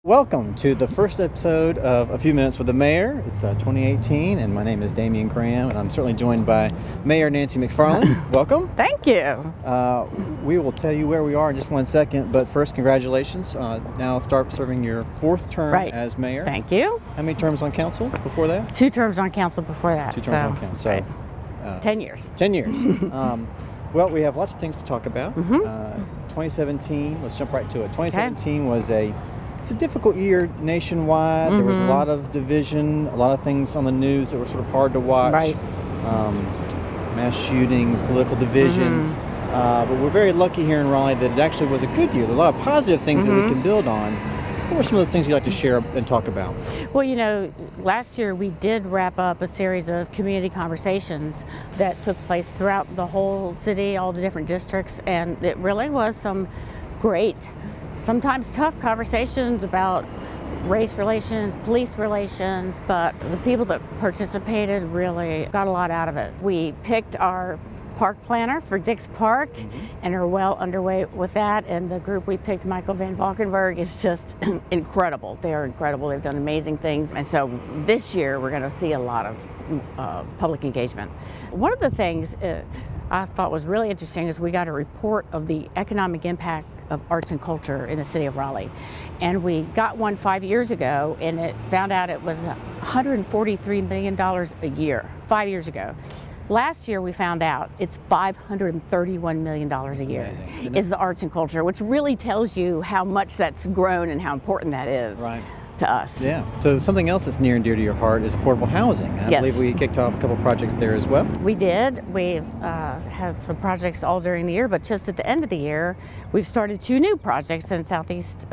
Welcome to the first episode of A Few Minutes with the Mayor. It's 2018, and my name is Damian Graham, and I'm certainly joined by Mayor Nancy McFarland. Welcome. Thank you. We will tell you where we are in just 1 second, but first, congratulations. Now start serving your fourth term as mayor. Thank you. How many terms on council before that? 2 terms on council before that. 2 terms on council. So, 10 years. 10 years. Well, we have lots of things to talk about. 2017, let's jump right to it. 2017 was it's a difficult year nationwide. There was a lot of division, a lot of things on the news that were sort of hard to watch. Right. Mass shootings, political divisions. But we're very lucky here in Raleigh that it actually was a good year. There are a lot of positive things that we can build on. What are some of those things you'd like to share and talk about? Well, you know, last year we did wrap up a series of community conversations that took place throughout the whole city, all the different districts, and it really was some great, sometimes tough conversations about race relations, police relations, but the people that participated really got a lot out of it. We picked our park planner for Dix Park and are well underway with that, and the group we picked, Michael Van Valkenburg, is just incredible. They are incredible. They've done amazing things, and so this year we're going to see a lot of public engagement. One of the things I thought was really interesting is we got a report of the economic impact of arts and culture in the city of Raleigh. And we got one 5 years ago, and it found out it was $143 million a year, 5 years ago. Last year we found out it's $531 million a year is the arts and culture, which really tells you how much that's grown and how important that is to us. Yeah. So something else that's near and dear to your heart is affordable housing. I believe we kicked off a couple projects there as well. We did. We've had some projects all during the year, but just at the end of the year, we've started 2 new projects in Southeast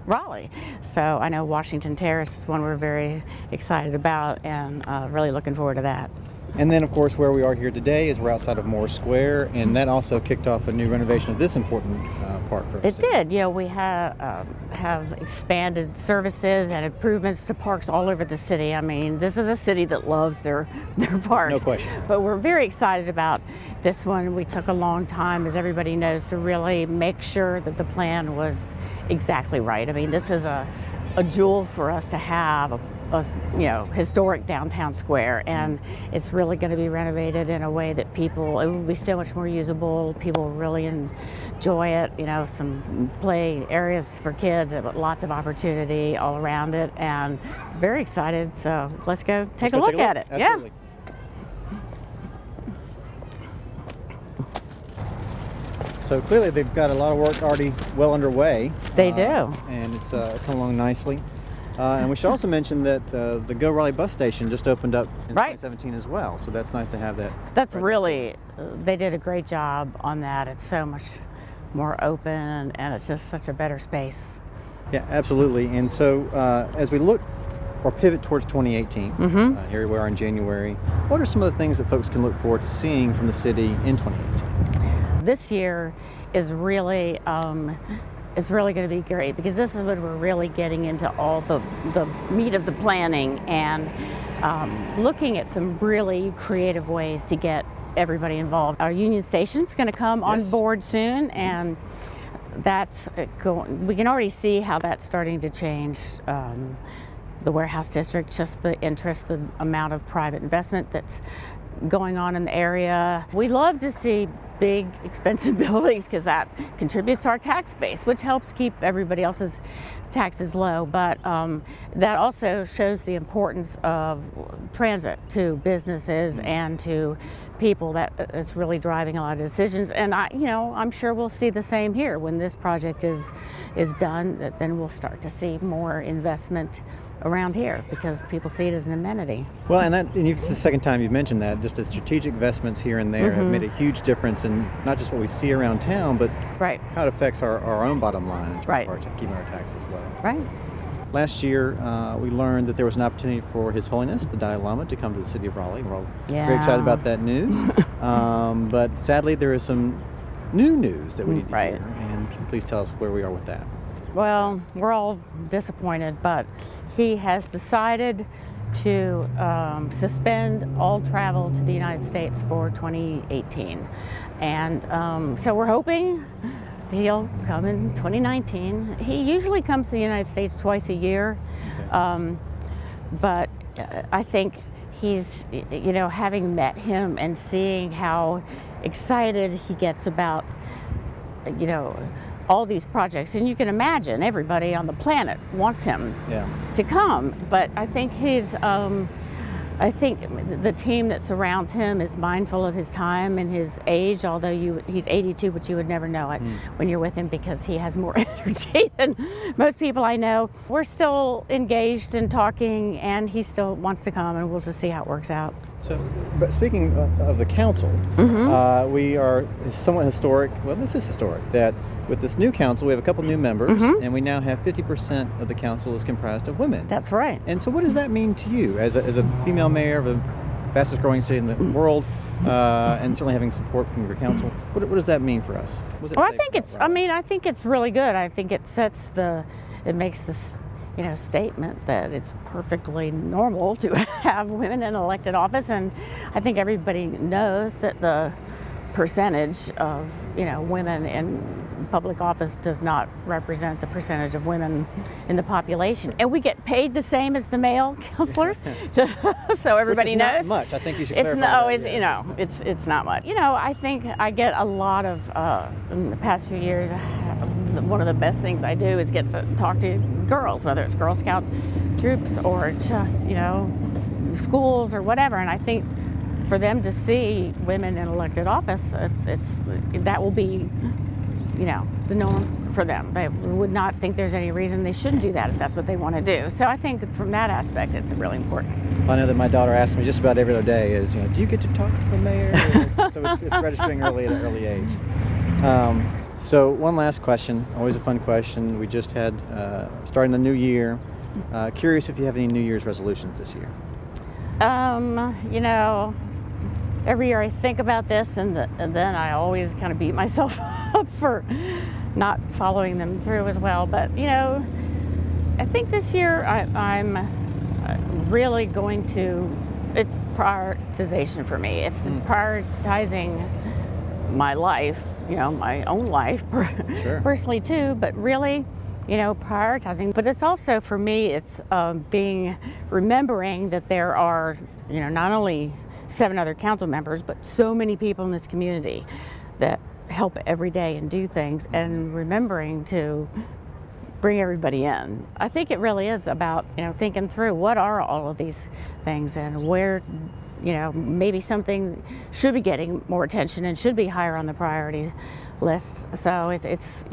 Raleigh. So I know Washington Terrace is one we're very excited about and really looking forward to that. And then, of course, where we are here today is we're outside of Moore Square, and that also kicked off a new renovation of this important park for us. It did. You know, we have expanded services and improvements to parks all over the city. I mean, this is a city that loves their parks. No question. But we're very excited about this one. We took a long time, as everybody knows, to really make sure that the plan was exactly right. I mean, this is a jewel for us to have, a historic downtown square, and it's really going to be renovated in a way that it will be so much more usable. People really enjoy it. You know, some play areas for kids, but lots of opportunity all around it, and very excited. So let's go take a look at it. Absolutely. Yeah. So clearly they've got a lot of work already well underway. They do. And it's come along nicely. And we should also mention that the Go Raleigh bus station just opened up in 2017 as well. So that's nice to have that. That's really, they did a great job on that. It's so much more open, and it's just such a better space. Yeah, absolutely. And so as we look or pivot towards 2018, here we are in January, what are some of the things that folks can look forward to seeing from the city in 2018? This year is really it's really going to be great, because this is when we're really getting into all the meat of the planning and looking at some really creative ways to get everybody involved. Our Union Station's going to come on board soon, and that's going. We can already see how that's starting to change the warehouse district, just the interest, the amount of private investment that's going on in the area. We love to see big, expensive buildings, because that contributes to our tax base, which helps keep everybody else's taxes low. But that also shows the importance of transit to businesses and to people. That it's really driving a lot of decisions. And I'm sure we'll see the same here when this project is done. That then we'll start to see more investment around here, because people see it as an amenity. Well, and it's the second time you've mentioned that. Just the strategic investments here and there have made a huge difference in not just what we see around town, but how it affects our own bottom line in terms of keeping our taxes low. Right. Last year, we learned that there was an opportunity for His Holiness, the Dalai Lama, to come to the city of Raleigh. We're all very excited about that news. But sadly, there is some new news that we need to hear. And can you please tell us where we are with that? Well, we're all disappointed, but he has decided to suspend all travel to the United States for 2018. And so we're hoping he'll come in 2019. He usually comes to the United States twice a year, Okay. but I think he's, having met him and seeing how excited he gets about, all these projects, and you can imagine everybody on the planet wants him to come. But I think I think the team that surrounds him is mindful of his time and his age, although he's 82, but you would never know it when you're with him because he has more energy than most people I know. We're still engaged in talking, and he still wants to come, and we'll just see how it works out. So, but speaking of the council, we are somewhat historic. Well, this is historic that with this new council, we have a couple new members, and we now have 50% of the council is comprised of women. That's right. And so, what does that mean to you as a female mayor of the fastest growing city in the world, and certainly having support from your council? What does that mean for us? Well, I think it's. I mean, I think it's really good. I think it makes this statement that it's perfectly normal to have women in elected office, and I think everybody knows that the percentage of women in public office does not represent the percentage of women in the population, and we get paid the same as the male councilors. So everybody knows. Not much. I think you should. It's it's not much. I think I get a lot of in the past few years. One of the best things I do is get to talk to girls, whether it's Girl Scout troops or just schools or whatever. And I think for them to see women in elected office, that will be the norm for them. They would not think there's any reason they shouldn't do that if that's what they want to do. So I think from that aspect, it's really important. I know that my daughter asks me just about every other day is, do you get to talk to the mayor? So it's registering early at an early age. So one last question, always a fun question. We just had, starting the new year, curious if you have any New Year's resolutions this year. Every year I think about this and then I always kind of beat myself up for not following them through as well. But, I think this year I'm really going to, it's prioritization for me. It's prioritizing my life, my own life personally too, but really, prioritizing. But it's also for me, it's remembering that there are, not only 7 other council members, but so many people in this community that help every day and do things, and remembering to bring everybody in. I think it really is about, thinking through what are all of these things and where, maybe something should be getting more attention and should be higher on the priority list. So it's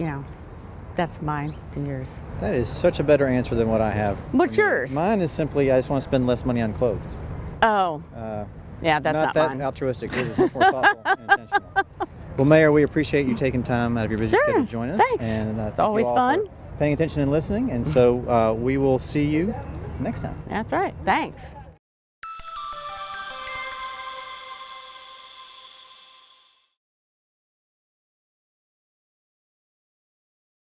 that's mine to yours. That is such a better answer than what I have. What's yours? Mine is simply, I just want to spend less money on clothes. Oh, yeah, that's not that mine. Altruistic. Yours is much more thoughtful and intentional. Well, Mayor, we appreciate you taking time out of your busy schedule to join us. Thanks. And it's always fun. Paying attention and listening. And so we will see you next time. That's right. Thanks.